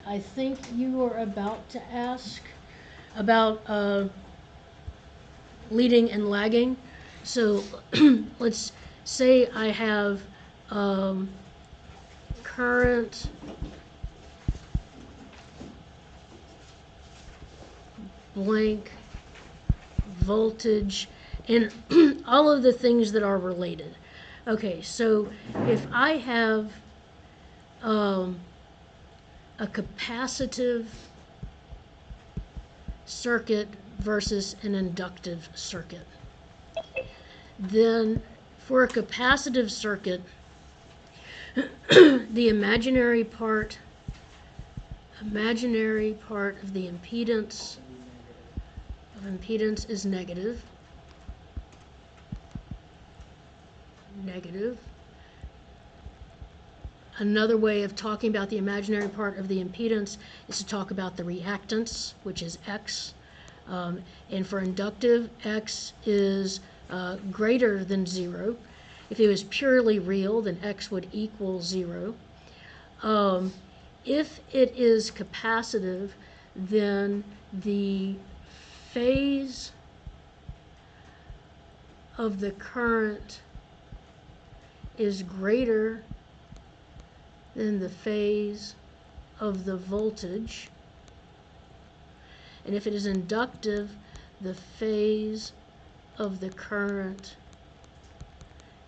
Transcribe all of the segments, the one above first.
I think you were about to ask about leading and lagging. So let's say I have current blank voltage and all of the things that are related. Okay, so if I have a capacitive circuit versus an inductive circuit, then for a capacitive circuit, the imaginary part of the impedance is negative. Another way of talking about the imaginary part of the impedance is to talk about the reactance, which is X. And for inductive, X is greater than 0. If it was purely real, then X would equal 0. If it is capacitive, then the phase of the current is greater than the phase of the voltage. And if it is inductive, the phase of the current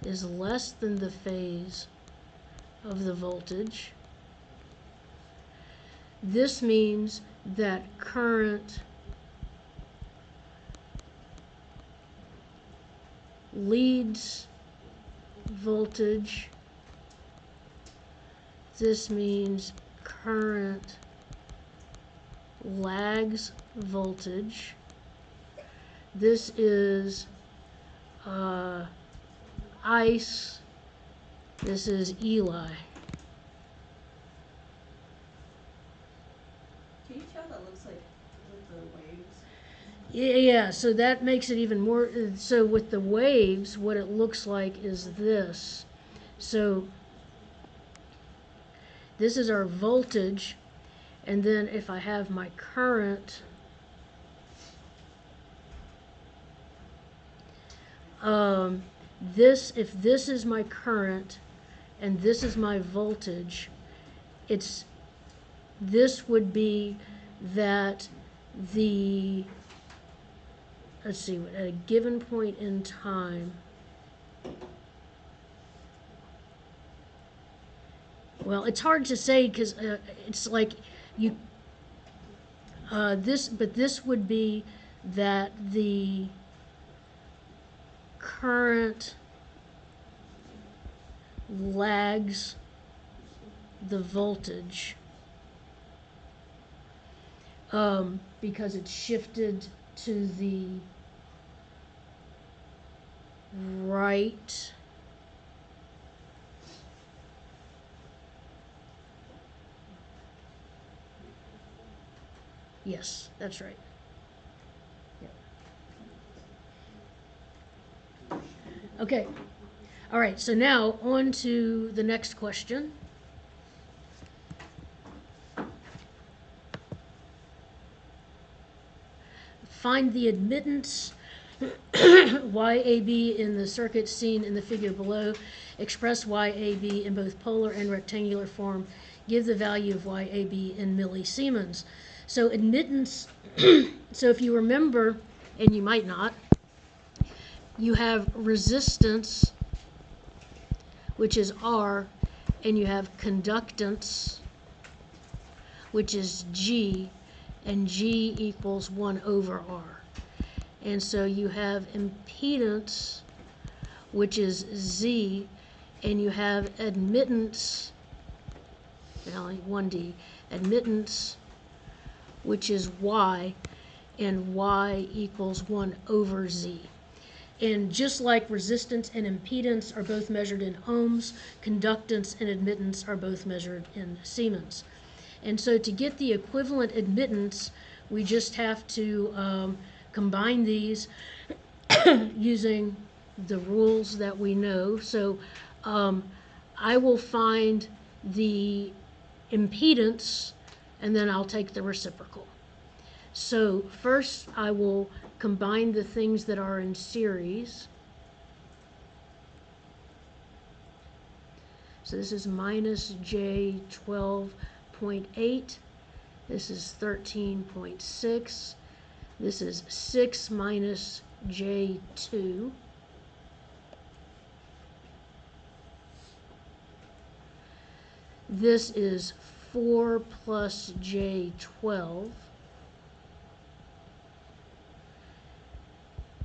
is less than the phase of the voltage. This means that current leads voltage. This means current lags voltage. This is ICE. This is Eli. Can you tell that looks like with the waves? Yeah, so that makes it even more. So with the waves, what it looks like is this. So this is our voltage, and then if I have my current, if this is my current and this is my voltage, this would be that let's see, at a given point in time, well, it's hard to say because it's like this would be that the current lags the voltage because it's shifted to the right. Yes, that's right. Yep. Okay. All right, so now on to the next question. Find the admittance YAB in the circuit seen in the figure below. Express YAB in both polar and rectangular form. Give the value of YAB in millisiemens. So admittance, so if you remember, and you might not, you have resistance, which is R, and you have conductance, which is G, and G equals 1 over R. And so you have impedance, which is Z, and you have admittance, now 1D, admittance, which is Y, and Y equals 1 over Z. And just like resistance and impedance are both measured in ohms, conductance and admittance are both measured in Siemens. And so to get the equivalent admittance, we just have to combine these using the rules that we know. So I will find the impedance and then I'll take the reciprocal. So first I will combine the things that are in series. So this is minus J 12.8. This is 13.6. This is 6 minus J2. This is 4 plus J12.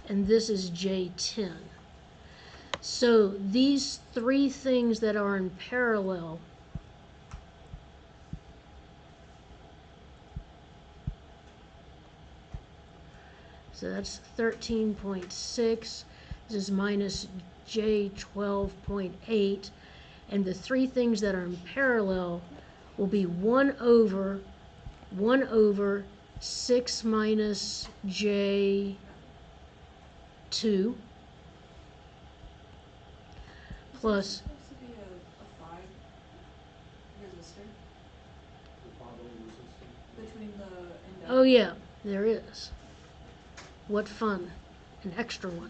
And this is J10. So these three things that are in parallel so that's 13.6. This is minus J12.8. And the three things that are in parallel will be 1 over 6 minus J2 plus. Is there supposed to be a 5 resistor between the inductor? Oh yeah, there is. What fun. An extra one.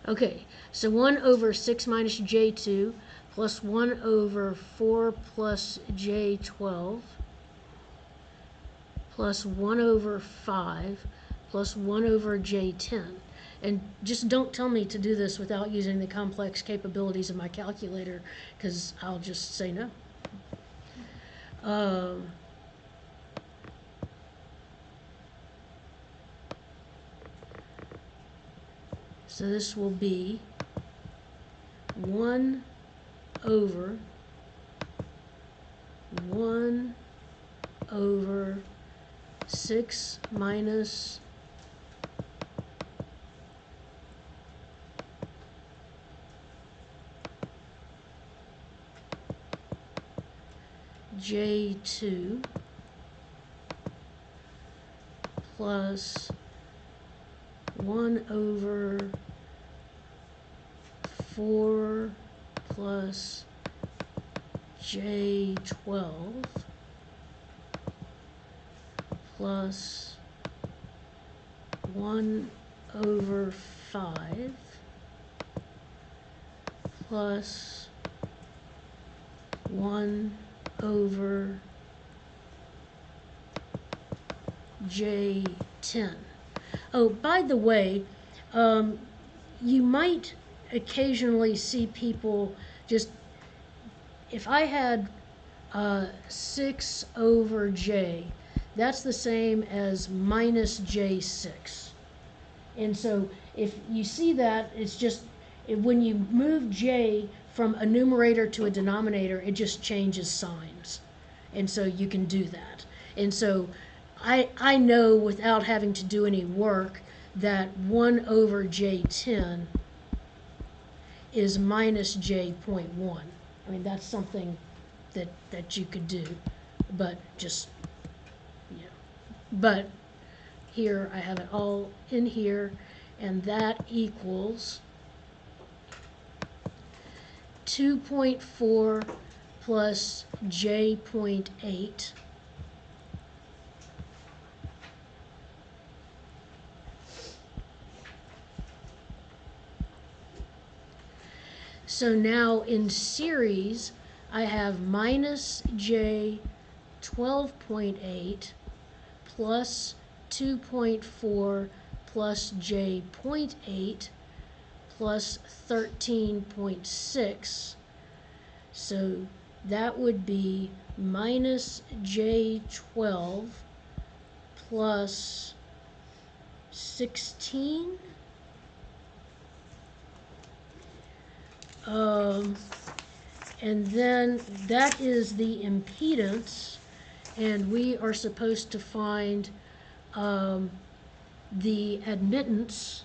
Okay, so 1 over 6 minus J2 plus 1 over 4 plus J12 plus 1 over 5 plus 1 over J10. And just don't tell me to do this without using the complex capabilities of my calculator, because I'll just say no. So this will be 1 over 6 minus J2 plus 1 over 4 plus J12 plus 1 over 5 plus 1 over J10. Oh, by the way, you might occasionally see people just, if I had 6 over J, that's the same as minus J6. And so if you see that, it's just, when you move J from a numerator to a denominator, it just changes signs. And so you can do that. And so I know without having to do any work that 1 over J10 is minus J.1. I mean, that's something that you could do, but just, yeah. But here I have it all in here, and that equals 2.4 plus J.8 . So now in series, I have minus J 12.8 plus 2.4 plus J 0.8 plus 13.6. So that would be minus J 12 plus 16. And then that is the impedance, and we are supposed to find the admittance.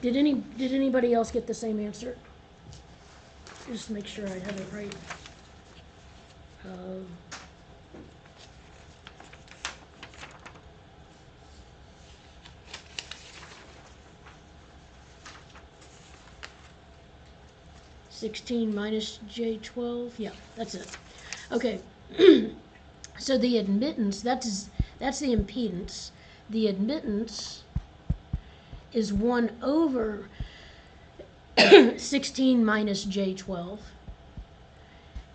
Did anybody else get the same answer? Just make sure I have it right. 16 minus J12, yeah, that's it. Okay, So the admittance, that's the impedance. The admittance is 1 over 16 minus J12.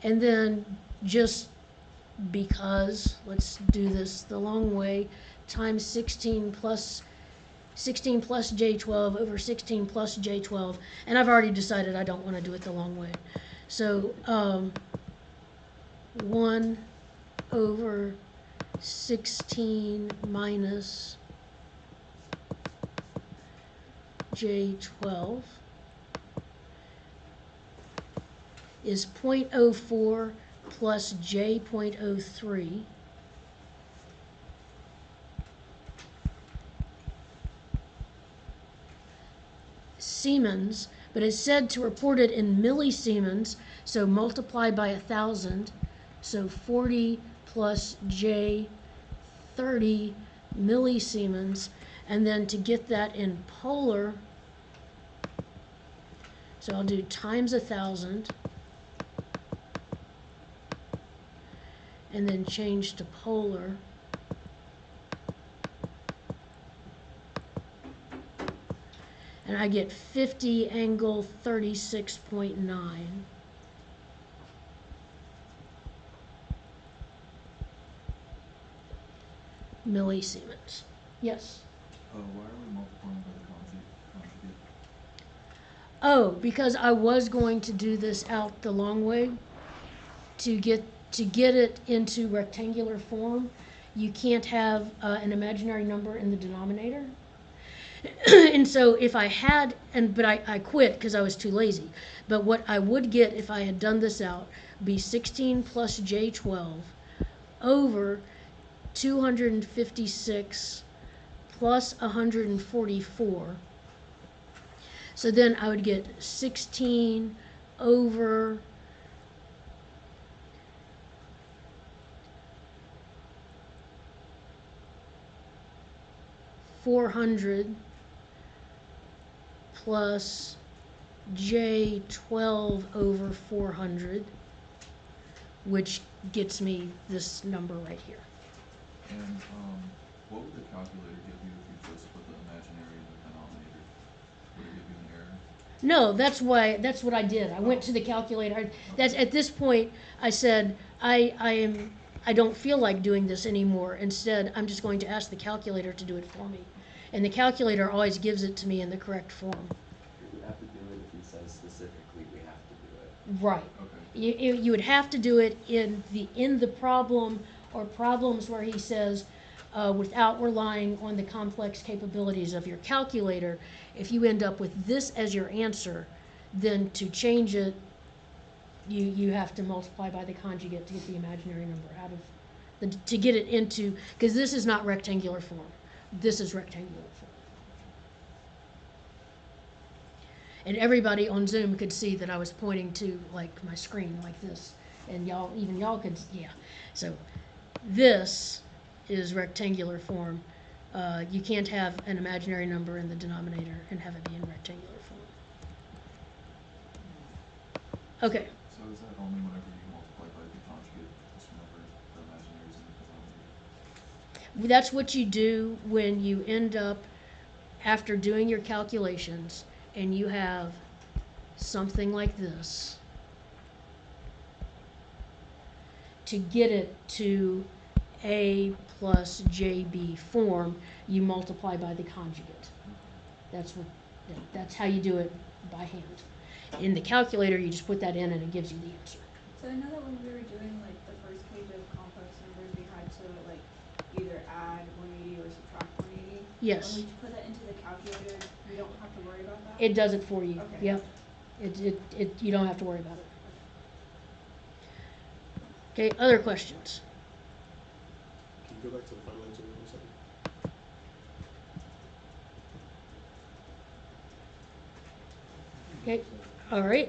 And then just because, let's do this the long way, times 16 plus J12 over 16 plus J12. And I've already decided I don't want to do it the long way. So 1 over 16 minus J12 is 0.04 plus J.03. Siemens, but it's said to report it in millisiemens, so multiply by 1,000, so 40 plus J 30 millisiemens, and then to get that in polar, so I'll do times 1,000, and then change to polar. And I get 50 angle 36.9. Millisiemens. Yes? Why are we multiplying by the conjugate? Oh, because I was going to do this out the long way. To get it into rectangular form, you can't have an imaginary number in the denominator. And so if I had, but I quit because I was too lazy. But what I would get if I had done this out would be 16 plus J12 over 256 plus 144. So then I would get 16 over 400 plus J12 over 400, which gets me this number right here. And what would the calculator give you if you just put the imaginary in the denominator? Would it give you an error? No, that's what I did. I went to the calculator. That's at this point I said I don't feel like doing this anymore. Instead, I'm just going to ask the calculator to do it for me. And the calculator always gives it to me in the correct form. We have to do it if he says specifically we have to do it. Right. Okay. You would have to do it in the problem or problems where he says without relying on the complex capabilities of your calculator. If you end up with this as your answer, then to change it, you have to multiply by the conjugate to get the imaginary number out of to get it into, because this is not rectangular form. This is rectangular form. And everybody on Zoom could see that I was pointing to like my screen like this, and even y'all could, yeah. So this is rectangular form. You can't have an imaginary number in the denominator and have it be in rectangular form. Okay. So is that only whenever you multiply by the conjugate, just whenever the imaginary is in the denominator? That's what you do when you end up, after doing your calculations, and you have something like this. To get it to A plus JB form, you multiply by the conjugate. That's how you do it by hand. In the calculator, you just put that in and it gives you the answer. So I know that when we were doing like the first page of complex numbers, we had to like either add 180 or subtract 180. Yes. When we put that into the calculator, we don't have to worry about that? It does it for you. Okay. Yep. You don't have to worry about it. Okay, other questions? Can you go back to the final answer one second? Okay, all right.